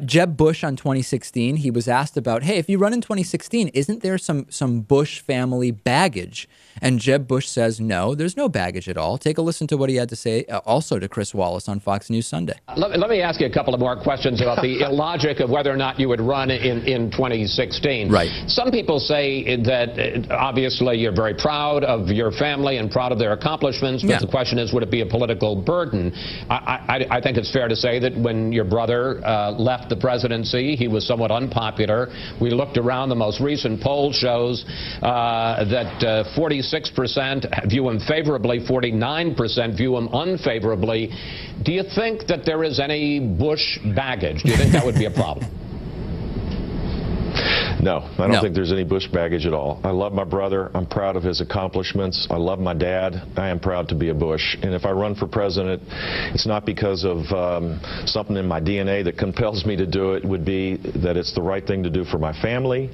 Jeb Bush on 2016, he was asked about, hey, if you run in 2016, isn't there some Bush family baggage? And Jeb Bush says, no, there's no baggage at all. Take a listen to what he had to say also to Chris Wallace on Fox News Sunday. Let me ask you a couple of more questions about the illogic of whether or not you would run in 2016. Right. Some people say that obviously you're very proud of your family and proud of their accomplishments, but the question is, would it be a political burden? I think it's fair to say that when your brother left the presidency, he was somewhat unpopular. We looked around. The most recent poll shows that 46% view him favorably, 49% view him unfavorably. Do you think that there is any Bush baggage? Do you think that would be a problem? No, I don't think there's any Bush baggage at all. I love my brother. I'm proud of his accomplishments. I love my dad. I am proud to be a Bush. And if I run for president, it's not because of something in my DNA that compels me to do it. It would be that it's the right thing to do for my family,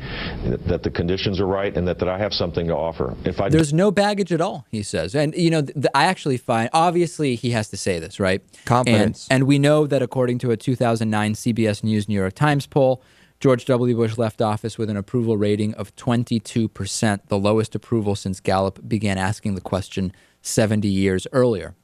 that the conditions are right, and that I have something to offer. There's no baggage at all, he says. And, you know, I actually find, obviously he has to say this, right? Confidence. And we know that according to a 2009 CBS News New York Times poll, George W. Bush left office with an approval rating of 22%, the lowest approval since Gallup began asking the question 70 years earlier.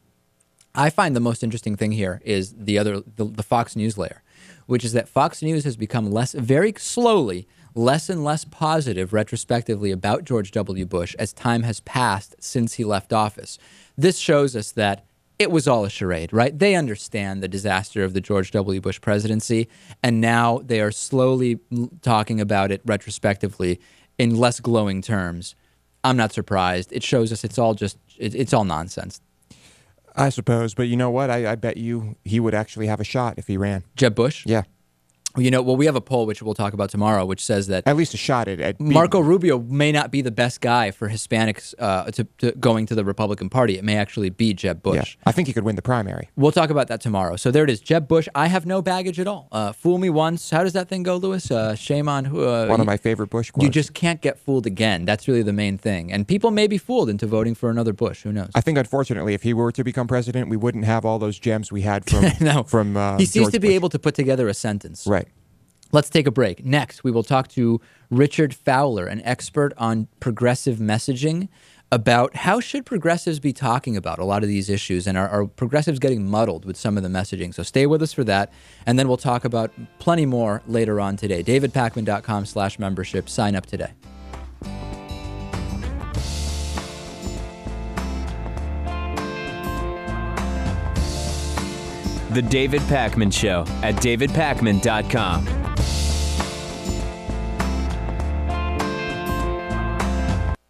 I find the most interesting thing here is the Fox News layer, which is that Fox News has become very slowly, less and less positive retrospectively about George W. Bush as time has passed since he left office. This shows us that it was all a charade, right? They understand the disaster of the George W. Bush presidency, and now they are slowly talking about it retrospectively in less glowing terms. I'm not surprised. It shows us it's all nonsense. I suppose, but you know what? I bet you he would actually have a shot if he ran. Jeb Bush? Yeah. You know, well, we have a poll, which we'll talk about tomorrow, which says that at least a shot at Marco Rubio may not be the best guy for Hispanics to going to the Republican Party. It may actually be Jeb Bush. Yeah, I think he could win the primary. We'll talk about that tomorrow. So there it is, Jeb Bush. I have no baggage at all. Fool me once. How does that thing go, Lewis? Shame on who? One of my favorite Bush quotes. You just can't get fooled again. That's really the main thing. And people may be fooled into voting for another Bush. Who knows? I think, unfortunately, if he were to become president, we wouldn't have all those gems we had from he seems George to be Bush. able to put together a sentence. Right. Let's take a break. Next, we will talk to Richard Fowler, an expert on progressive messaging, about how should progressives be talking about a lot of these issues, and are progressives getting muddled with some of the messaging? So stay with us for that, and then we'll talk about plenty more later on today. DavidPakman.com/membership. Sign up today. The David Pakman Show at davidpakman.com.